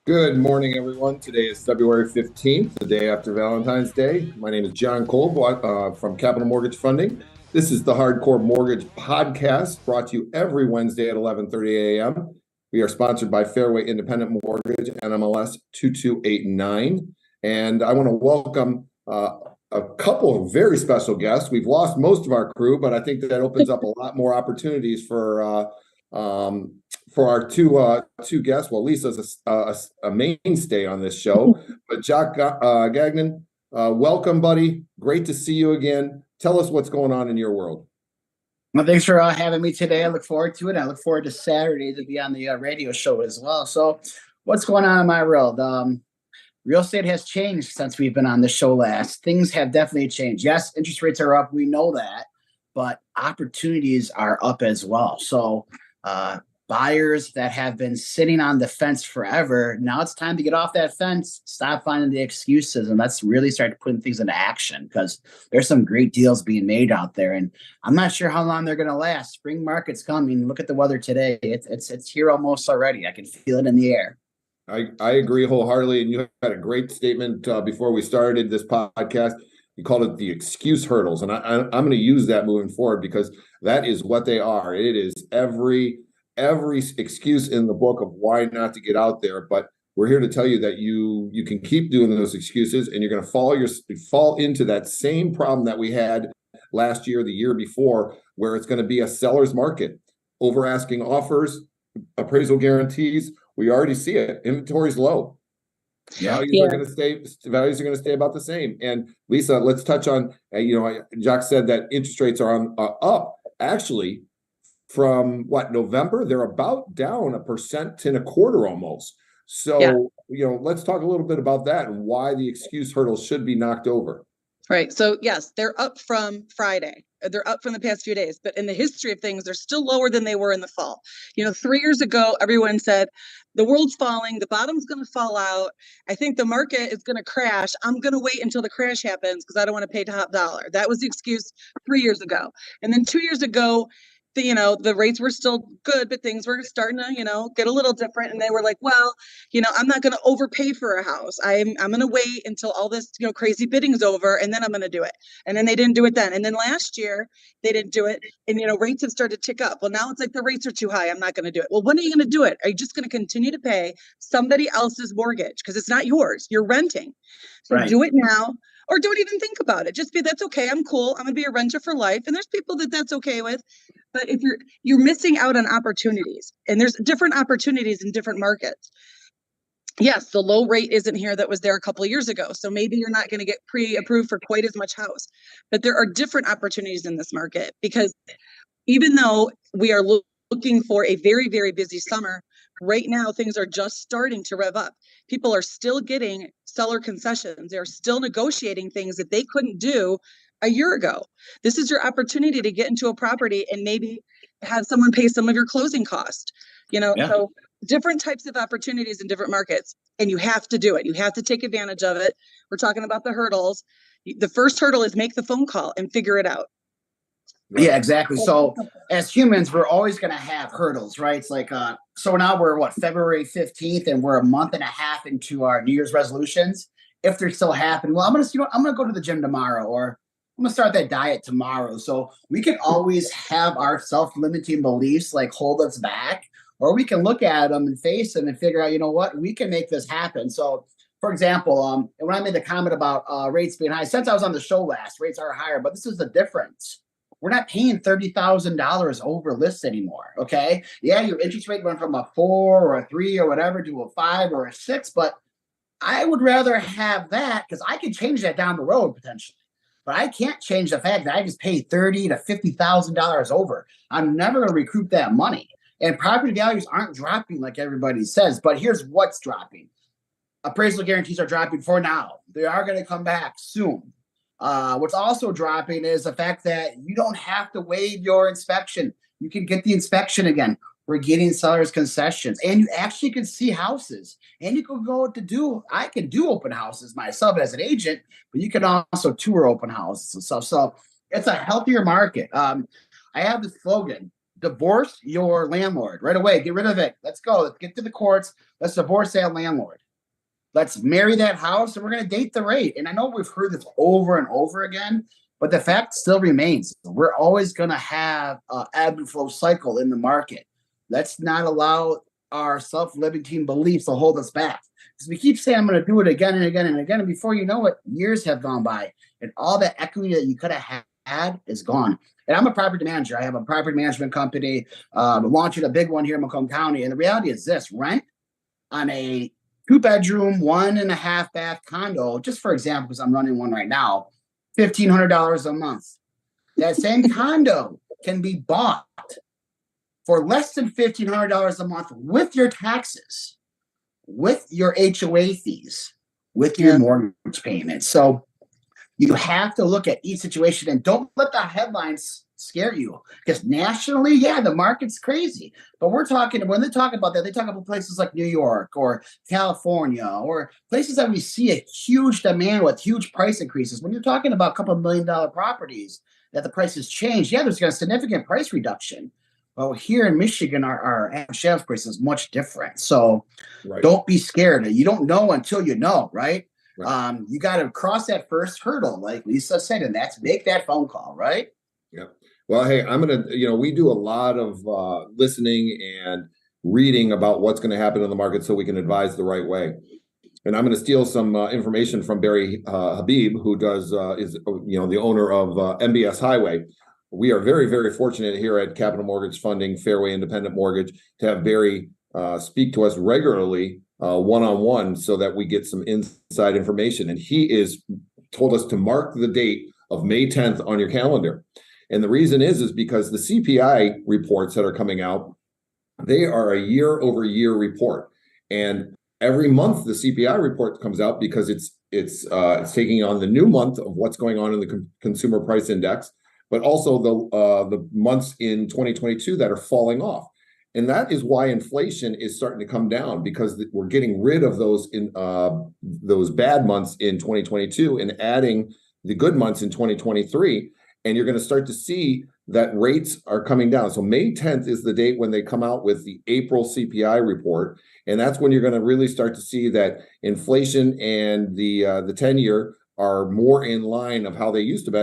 Good morning, everyone. Today is February 15th, the day after Valentine's Day. My name is John Kolb from Capital Mortgage Funding. This is the Hardcore Mortgage Podcast, brought to you every Wednesday at 11:30 a.m. We are sponsored by Fairway Independent Mortgage, NMLS 2289. And I want to welcome a couple of very special guests. We've lost most of our crew, but I think that opens up a lot more opportunities for our two guests. Well, Lisa's a mainstay on this show, but Jack Gagnon, welcome, buddy. Great to see you again. Tell us what's going on in your world. Well, thanks for having me today. I look forward to it. I look forward to Saturday to be on the radio show as well. So, what's going on in my world? Real estate has changed since we've been on the show last. Things have definitely changed. Yes, interest rates are up. We know that, but opportunities are up as well. So, buyers that have been sitting on the fence forever, now it's time to get off that fence, stop finding the excuses, and let's really start putting things into action because there's some great deals being made out there. And I'm not sure how long they're going to last. Spring market's coming. Look at the weather today. It's here almost already. I can feel it in the air. I agree wholeheartedly. And you had a great statement before we started this podcast. You called it the excuse hurdles. And I'm going to use that moving forward because that is what they are. It is every excuse in the book of why not to get out there. But we're here to tell you that you can keep doing those excuses, and you're going to fall into that same problem that we had last year, the year before, where it's going to be a seller's market, over asking offers, appraisal guarantees. We already see it. Inventory's low. Values are going to stay about the same. And Lisa, let's touch on. Jack said that interest rates are up. Actually, from November, they're about down 1.25% almost. So, let's talk a little bit about that and why the excuse hurdles should be knocked over. Right. So yes, they're up from Friday. They're up from the past few days, but in the history of things, they're still lower than they were in the fall. 3 years ago, everyone said the world's falling, the bottom's going to fall out. I think the market is going to crash. I'm going to wait until the crash happens because I don't want to pay top dollar. That was the excuse 3 years ago. And then 2 years ago, the rates were still good, but things were starting to, get a little different. And they were like, well, I'm not going to overpay for a house. I'm going to wait until all this, crazy bidding's over, and then I'm going to do it. And then they didn't do it then. And then last year they didn't do it. And, rates have started to tick up. Well, now it's like the rates are too high. I'm not going to do it. Well, when are you going to do it? Are you just going to continue to pay somebody else's mortgage? Because it's not yours. You're renting. So do it now. Or don't even think about it. Just be, that's okay. I'm cool. I'm going to be a renter for life. And there's people that's okay with. But if you're missing out on opportunities, and there's different opportunities in different markets. Yes, the low rate isn't here that was there a couple of years ago. So maybe you're not going to get pre-approved for quite as much house. But there are different opportunities in this market because even though we are looking for a very, very busy summer, right now things are just starting to rev up. People are still getting seller concessions. They're still negotiating things that they couldn't do a year ago. This is your opportunity to get into a property and maybe have someone pay some of your closing cost. So different types of opportunities in different markets, and you have to do it. You have to take advantage of it. We're talking about the hurdles. The first hurdle is make the phone call and figure it out. Yeah, exactly. So as humans, we're always going to have hurdles, right? It's like, so now we're February 15th, and we're a month and a half into our New Year's resolutions. If they're still happening, well, I'm going to go to the gym tomorrow, or I'm going to start that diet tomorrow. So we can always have our self-limiting beliefs like hold us back, or we can look at them and face them and figure out, we can make this happen. So for example, when I made the comment about rates being high, since I was on the show last, rates are higher, but this is the difference. We're not paying $30,000 over list anymore. Okay. Yeah. Your interest rate went from a 4 or a 3 or whatever to a 5 or a 6, but I would rather have that because I can change that down the road potentially. But I can't change the fact that I just paid $30,000 to $50,000 over. I'm never going to recoup that money. And property values aren't dropping like everybody says. But here's what's dropping. Appraisal guarantees are dropping for now. They are going to come back soon. What's also dropping is the fact that you don't have to waive your inspection. You can get the inspection again. We're getting sellers concessions, and you actually can see houses, and you can I can do open houses myself as an agent, but you can also tour open houses and stuff. So it's a healthier market. I have this slogan, divorce your landlord right away. Get rid of it. Let's go. Let's get to the courts. Let's divorce that landlord. Let's marry that house, and we're going to date the rate. And I know we've heard this over and over again, but the fact still remains. We're always going to have an ebb and flow cycle in the market. Let's not allow our self-limiting beliefs to hold us back. Because we keep saying, I'm going to do it again and again and again. And before you know it, years have gone by. And all the equity that you could have had is gone. And I'm a property manager. I have a property management company, launching a big one here in Macomb County. And the reality is this: rent on a 2-bedroom, 1.5 bath condo, just for example, because I'm running one right now, $1,500 a month. That same condo can be bought for less than $1,500 a month with your taxes, with your HOA fees, with your mortgage payments. So you have to look at each situation, and don't let the headlines scare you, because nationally, the market's crazy. But when they talk about that, they talk about places like New York or California, or places that we see a huge demand with huge price increases. When you're talking about a couple $1 million priorities that the prices change, there's a significant price reduction. Well, here in Michigan, our average sales price is much different. So Don't be scared. You don't know until you know, right? You got to cross that first hurdle, like Lisa said, and that's make that phone call, right? Yeah. Well, hey, I'm going to, we do a lot of listening and reading about what's going to happen in the market so we can advise the right way. And I'm going to steal some information from Barry Habib, who is the owner of MBS Highway. We are very, very fortunate here at Capital Mortgage Funding, Fairway Independent Mortgage, to have Barry speak to us regularly one-on-one so that we get some inside information. And he is told us to mark the date of May 10th on your calendar. And the reason is because the CPI reports that are coming out, they are a year-over-year report. And every month the CPI report comes out because it's taking on the new month of what's going on in the Consumer Price Index, but also the months in 2022 that are falling off. And that is why inflation is starting to come down, because we're getting rid of those bad months in 2022 and adding the good months in 2023. And you're going to start to see that rates are coming down. So May 10th is the date when they come out with the April CPI report. And that's when you're going to really start to see that inflation and the 10-year are more in line of how they used to be,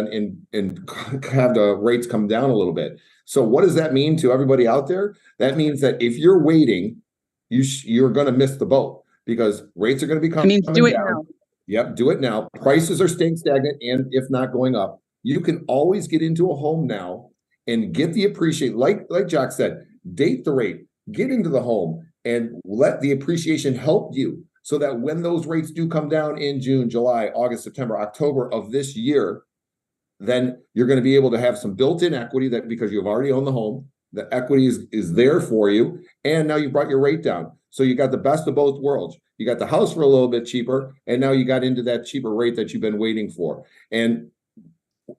and have the rates come down a little bit. So what does that mean to everybody out there? That means that if you're waiting, you're going to miss the boat, because rates are going to be coming down. Do it now. Yep, do it now. Prices are staying stagnant, and if not going up. You can always get into a home now and get the appreciation. Like Jack said, date the rate, get into the home, and let the appreciation help you, so that when those rates do come down in June, July, August, September, October of this year, then you're going to be able to have some built-in equity, that because you've already owned the home, the equity is there for you, and now you brought your rate down. So you got the best of both worlds. You got the house for a little bit cheaper, and now you got into that cheaper rate that you've been waiting for. And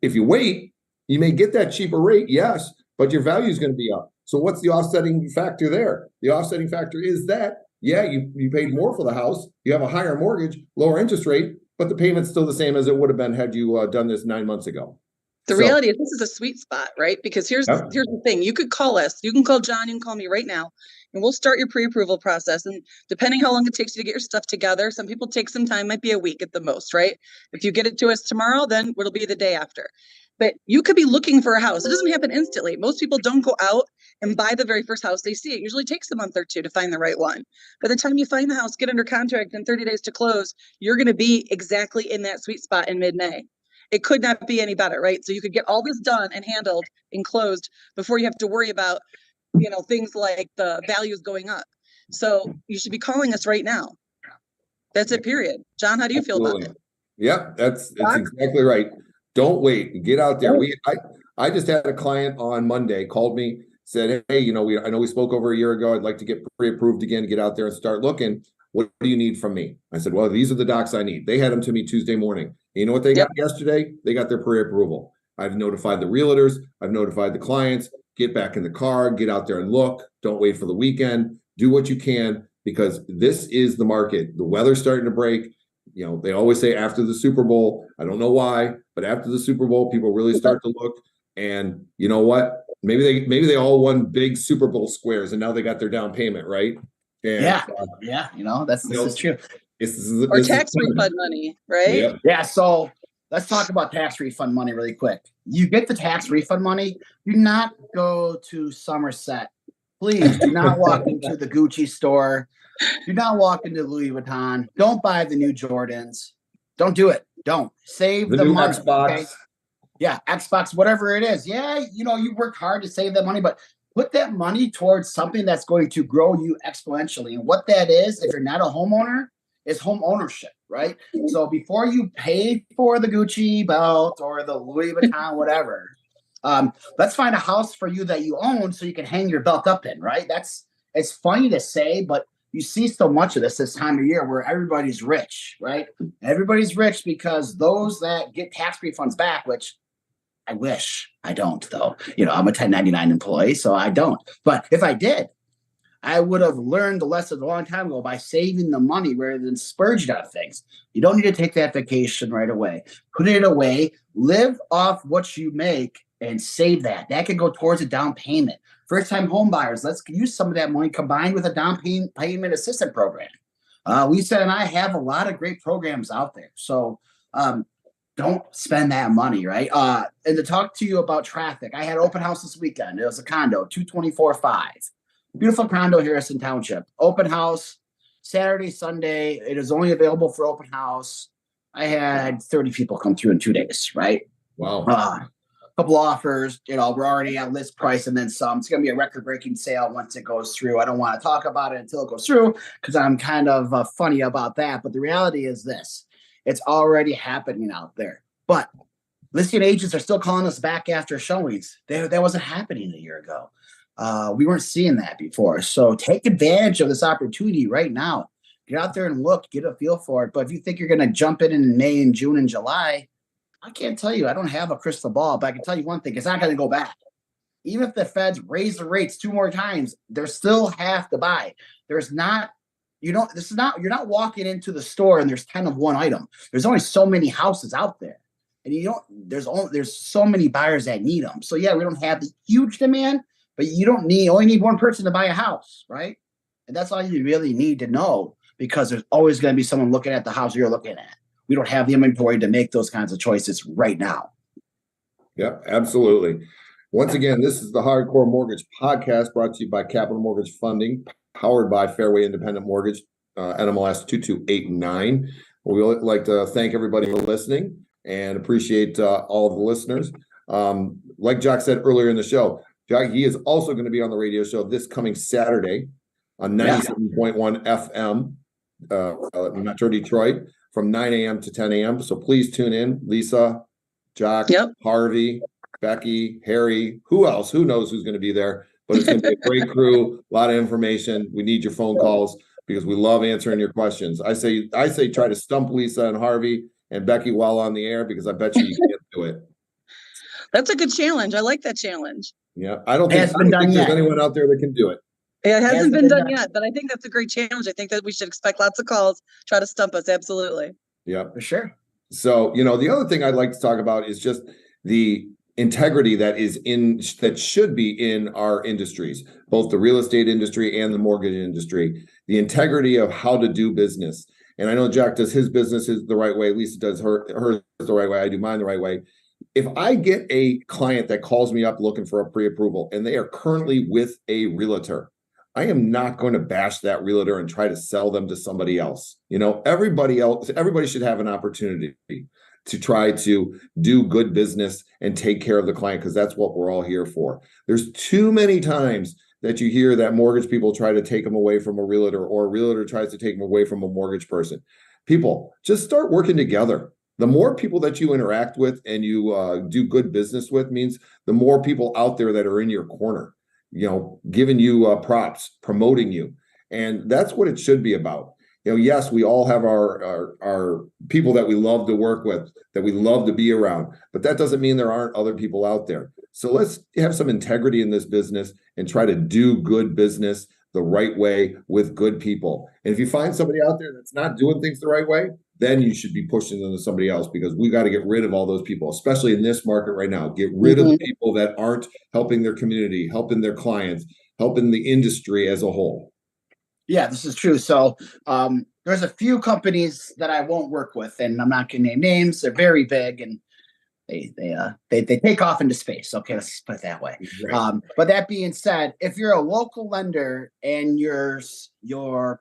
if you wait, you may get that cheaper rate, yes, but your value is going to be up. So what's the offsetting factor there? The offsetting factor is that, you paid more for the house, you have a higher mortgage, lower interest rate, but the payment's still the same as it would have been had you done this 9 months ago. The reality is this is a sweet spot, right? Because here's the thing. You could call us. You can call John. You can call me right now, and we'll start your pre-approval process. And depending how long it takes you to get your stuff together, some people take some time, might be a week at the most, right? If you get it to us tomorrow, then it'll be the day after. But you could be looking for a house. It doesn't happen instantly. Most people don't go out and buy the very first house they see. It usually takes a month or two to find the right one. By the time you find the house, get under contract, and 30 days to close, you're going to be exactly in that sweet spot in mid-May. It could not be any better, right? So you could get all this done and handled and closed before you have to worry about, things like the values going up. So you should be calling us right now. That's it, period. John, how do you feel about it? Yeah, that's exactly right. Don't wait. Get out there. I just had a client on Monday called me, said, hey, I know we spoke over a year ago. I'd like to get pre-approved again, get out there and start looking. What do you need from me? I said, well, these are the docs I need. They had them to me Tuesday morning. You know what they got yesterday? They got their pre-approval. I've notified the realtors. I've notified the clients. Get back in the car. Get out there and look. Don't wait for the weekend. Do what you can, because this is the market. The weather's starting to break. They always say after the Super Bowl. I don't know why, but after the Super Bowl, people really start to look. And you know what? Maybe they all won big Super Bowl squares and now they got their down payment, right? And, yeah. This is true. Or tax refund money, right? Yeah. So let's talk about tax refund money really quick. You get the tax refund money. Do not go to Somerset. Please do not walk into the Gucci store. Do not walk into Louis Vuitton. Don't buy the new Jordans. Don't do it. Don't save the new money. Xbox. Okay? Yeah, Xbox, whatever it is. Yeah, you worked hard to save that money, but put that money towards something that's going to grow you exponentially. And what that is, if you're not a homeowner, is home ownership, right? So before you pay for the Gucci belt or the Louis Vuitton, whatever, let's find a house for you that you own so you can hang your belt up in, right? It's funny to say, but you see so much of this time of year where everybody's rich, right? Everybody's rich because those that get tax refunds back, which I wish I don't, though. I'm a 1099 employee, so I don't. But if I did, I would have learned the lesson a long time ago by saving the money rather than splurging on things. You don't need to take that vacation right away. Put it away, live off what you make, and save that. That can go towards a down payment. First-time home buyers, let's use some of that money combined with a down payment assistance program. Lisa and I have a lot of great programs out there. So don't spend that money, right? And to talk to you about traffic, I had an open house this weekend. It was a condo, 224.5. Beautiful condo, Harrison Township. Open house, Saturday, Sunday. It is only available for open house. I had 30 people come through in 2 days, right? Wow. A couple offers, we're already at list price and then some. It's going to be a record-breaking sale once it goes through. I don't want to talk about it until it goes through because I'm kind of funny about that. But the reality is this. It's already happening out there. But listing agents are still calling us back after showings. That wasn't happening a year ago. We weren't seeing that before. So take advantage of this opportunity right now. Get out there and look, get a feel for it. But if you think you're going to jump in May and June and July, I can't tell you. I don't have a crystal ball, but I can tell you one thing. It's not going to go back. Even if the feds raise the rates 2 more times, they still have to buy. You're not walking into the store and there's 10 of one item. There's only so many houses out there. And there's so many buyers that need them. So yeah, we don't have the huge demand, but you only need one person to buy a house, right? And that's all you really need to know because there's always going to be someone looking at the house you're looking at. We don't have the inventory to make those kinds of choices right now. Yep, absolutely. Once again, this is the Hardcore Mortgage Podcast brought to you by Capital Mortgage Funding, powered by Fairway Independent Mortgage, NMLS 2289. We would like to thank everybody for listening and appreciate all of the listeners. Like Jock said earlier in the show, Jock, he is also going to be on the radio show this coming Saturday on 97.1 FM, Metro Detroit, from 9 a.m. to 10 a.m. So please tune in. Lisa, Jock, Harvey, Becky, Harry, who else? Who knows who's going to be there? But it's going to be a great crew, a lot of information. We need your phone calls because we love answering your questions. I say try to stump Lisa and Harvey and Becky while on the air because I bet you can't do it. That's a good challenge. I like that challenge. Yeah, I don't think there's anyone out there that can do it. Yeah, it hasn't been done yet, but I think that's a great challenge. I think that we should expect lots of calls, try to stump us. Absolutely. Yeah, for sure. So, the other thing I'd like to talk about is just the integrity that should be in our industries, both the real estate industry and the mortgage industry, the integrity of how to do business. And I know Jack does his business the right way. Lisa does hers the right way. I do mine the right way. If I get a client that calls me up looking for a pre-approval and they are currently with a realtor, I am not going to bash that realtor and try to sell them to somebody else. Everybody should have an opportunity to try to do good business and take care of the client because that's what we're all here for. There's too many times that you hear that mortgage people try to take them away from a realtor or a realtor tries to take them away from a mortgage person. People, just start working together. The more people that you interact with and you do good business with means the more people out there that are in your corner, giving you props, promoting you. And that's what it should be about. Yes, we all have our people that we love to work with, that we love to be around, but that doesn't mean there aren't other people out there. So let's have some integrity in this business and try to do good business the right way with good people. And if you find somebody out there that's not doing things the right way, then you should be pushing them to somebody else, because we got to get rid of all those people, especially in this market right now. Get rid of the people that aren't helping their community, helping their clients, helping the industry as a whole. Yeah, this is true. So there's a few companies that I won't work with, and I'm not going to name names. They're very big, and they take off into space. Okay, let's put it that way. Right. But that being said, if you're a local lender and your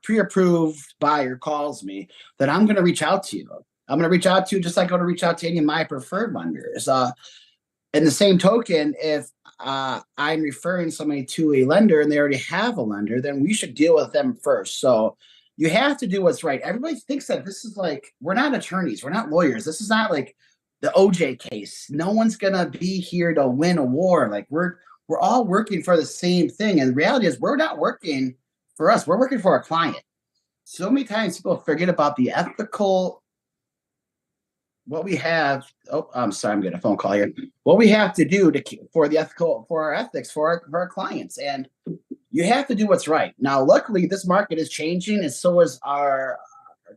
pre-approved buyer calls me, then I'm going to reach out to you. I'm going to reach out to you just like I'm going to reach out to any of my preferred lenders. In the same token, if I'm referring somebody to a lender and they already have a lender, then we should deal with them first. So you have to do what's right. Everybody thinks that this is like, we're not attorneys, we're not lawyers. This is not like the OJ case. No one's gonna be here to win a war. Like we're all working for the same thing. And the reality is we're not working for us. We're working for our client. So many times people forget about the ethical, what we have. Oh, I'm sorry, I'm getting a phone call here. What we have to do for our ethics, for our clients. And you have to do what's right. Now, luckily, this market is changing, and so is our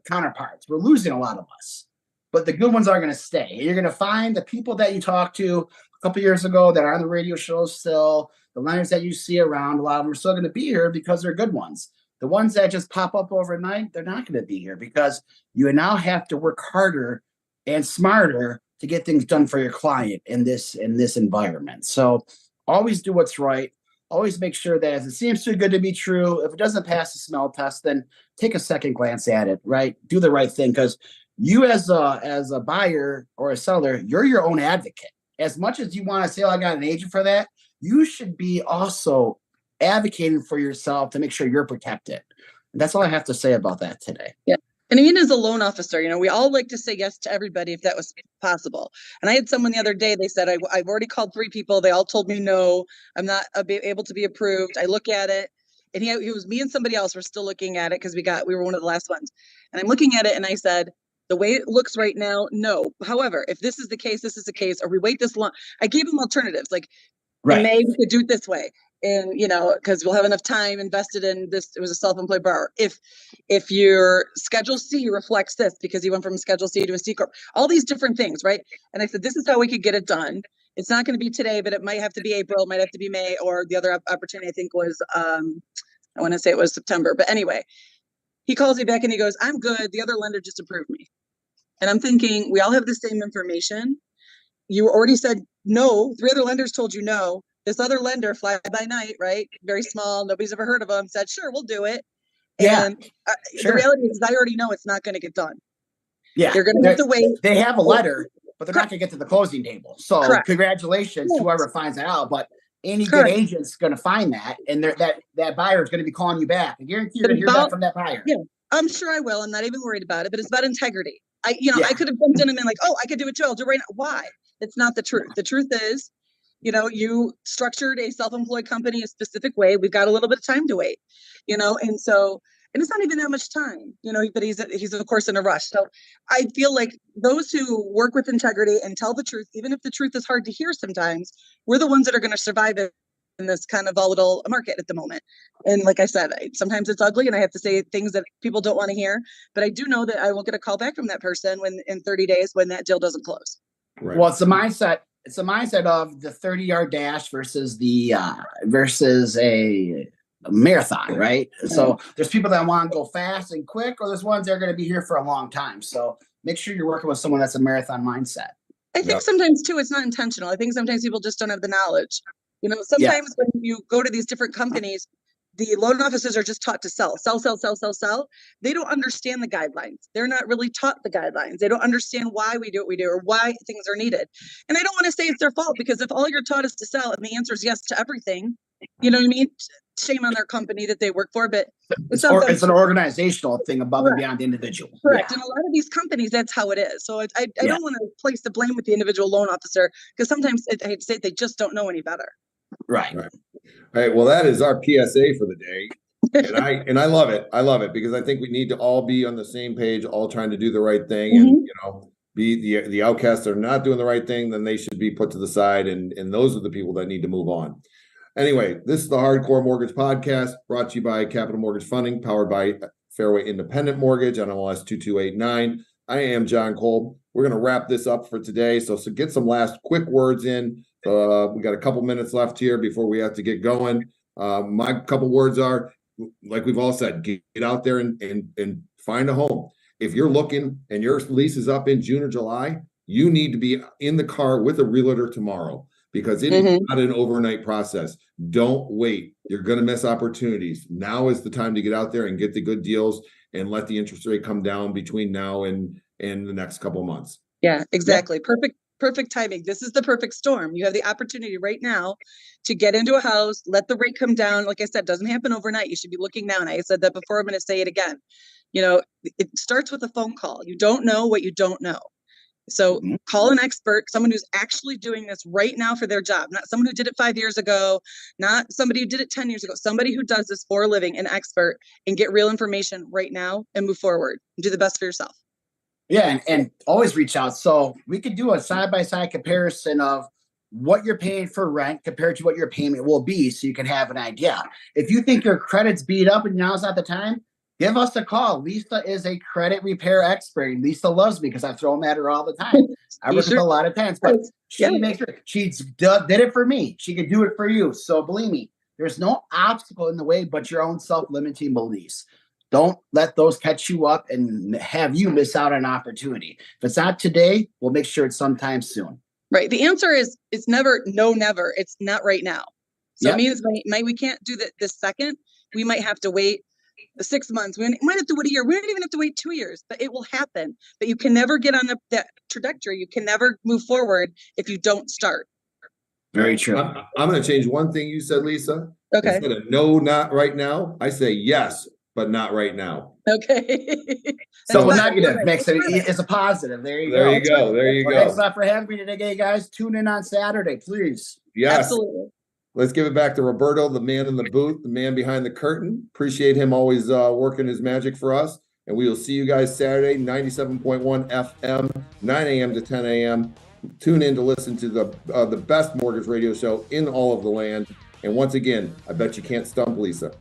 counterparts. We're losing a lot of us, but the good ones are going to stay. You're going to find the people that you talked to a couple of years ago that are on the radio shows still, the lenders that you see around, a lot of them are still going to be here because they're good ones. The ones that just pop up overnight, they're not going to be here because you now have to work harder and smarter to get things done for your client in this environment. So always do what's right. Always make sure that if it seems too good to be true, if it doesn't pass the smell test, then take a second glance at it, right? Do the right thing, because you as a buyer or a seller, you're your own advocate. As much as you want to say, oh, I got an agent for that, you should be also advocating for yourself to make sure you're protected. And that's all I have to say about that today. Yeah. And even as a loan officer, we all like to say yes to everybody if that was possible. And I had someone the other day, they said, I've already called 3 people. They all told me no, I'm not able to be approved. I look at it, and he was, me and somebody else were still looking at it because we were one of the last ones. And I'm looking at it and I said, the way it looks right now, no. However, if this is the case, this is the case, or we wait this long, I gave him alternatives. Like, right. In May, we could do it this way. And, because we'll have enough time invested in this. It was a self-employed borrower. If your Schedule C reflects this, because you went from Schedule C to a C Corp, all these different things, right? And I said, this is how we could get it done. It's not going to be today, but it might have to be April, it might have to be May, or the other opportunity, I think, was, I want to say it was September. But anyway, he calls me back and he goes, I'm good. The other lender just approved me. And I'm thinking, we all have the same information. You already said no. 3 other lenders told you no. This other lender, fly by night, right? Very small. Nobody's ever heard of them. Said, sure, we'll do it. Yeah. And sure. The reality is I already know it's not going to get done. Yeah. They're going to have to wait. They have a letter, but they're not going to get to the closing table. So correct. Congratulations to whoever finds that out. But any good agent's going to find that. And that buyer is going to be calling you back. I guarantee you're going to hear that from that buyer. Yeah, I'm sure I will. I'm not even worried about it, but it's about integrity. I could have jumped in and been like, oh, I could do it too. I'll do it right now. Why? It's not the truth. The truth is, you structured a self-employed company a specific way. We've got a little bit of time to wait, and it's not even that much time, but he's of course in a rush. So I feel like those who work with integrity and tell the truth, even if the truth is hard to hear sometimes, we're the ones that are going to survive in this kind of volatile market at the moment. And like I said, sometimes it's ugly and I have to say things that people don't want to hear, but I do know that I will get a call back from that person in 30 days when that deal doesn't close. Right. Well, it's the mindset. It's the mindset of the 30-yard dash versus a marathon, right? So there's people that want to go fast and quick, or there's ones that are going to be here for a long time. So make sure you're working with someone that's a marathon mindset. I think sometimes too, it's not intentional. I think sometimes people just don't have the knowledge. Sometimes when you go to these different companies, the loan officers are just taught to sell. They don't understand the guidelines. They're not really taught the guidelines. They don't understand why we do what we do or why things are needed. And I don't want to say it's their fault, because if all you're taught is to sell and the answer is yes to everything, you know what I mean? Shame on their company that they work for, but it's an organizational thing above and beyond the individual. Correct. Yeah. And a lot of these companies, that's how it is. So I don't want to place the blame with the individual loan officer, because sometimes I hate to say it, they just don't know any better. Right. All right. Well, that is our PSA for the day. And I love it. I love it because I think we need to all be on the same page, all trying to do the right thing. Mm-hmm. And, be the outcasts that are not doing the right thing, then they should be put to the side. And those are the people that need to move on. Anyway, this is the Hardcore Mortgage Podcast, brought to you by Capital Mortgage Funding, powered by Fairway Independent Mortgage, NMLS 2289. I am John Kolb. We're going to wrap this up for today. So get some last quick words in. We got a couple minutes left here before we have to get going. My couple words are, like we've all said, get out there and find a home. If you're looking and your lease is up in June or July, you need to be in the car with a realtor tomorrow, because it is not an overnight process. Don't wait. You're going to miss opportunities. Now is the time to get out there and get the good deals and let the interest rate come down between now and the next couple of months. Yeah, exactly. Perfect timing. This is the perfect storm. You have the opportunity right now to get into a house, let the rate come down. Like I said, doesn't happen overnight. You should be looking now. And I said that before, I'm going to say it again. It starts with a phone call. You don't know what you don't know. So call an expert, someone who's actually doing this right now for their job, not someone who did it 5 years ago, not somebody who did it 10 years ago, somebody who does this for a living, an expert, and get real information right now and move forward and do the best for yourself. Yeah, and always reach out. So we could do a side-by-side comparison of what you're paying for rent compared to what your payment will be, so you can have an idea. If you think your credit's beat up and now's not the time, give us a call. Lisa is a credit repair expert. Lisa loves me because I throw them at her all the time. I work with a lot of tenants, but she makes sure she did it for me. She could do it for you. So believe me, there's no obstacle in the way but your own self-limiting beliefs. Don't let those catch you up and have you miss out on an opportunity. If it's not today, we'll make sure it's sometime soon. Right. The answer is it's never. It's not right now. So it means we can't do that this second. We might have to wait 6 months. We might have to wait a year. We don't even have to wait 2 years, but it will happen. But you can never get on that trajectory. You can never move forward if you don't start. Very true. I'm going to change one thing you said, Lisa. Okay. Instead of no, not right now, I say yes, but not right now. Okay. So negative makes it's a positive. There you go. There you go. Thanks a lot for having me today, guys. Tune in on Saturday, please. Yes. Absolutely. Let's give it back to Roberto, the man in the booth, the man behind the curtain. Appreciate him always working his magic for us. And we will see you guys Saturday, 97.1 FM, 9 a.m. to 10 a.m. Tune in to listen to the best mortgage radio show in all of the land. And once again, I bet you can't stump Lisa.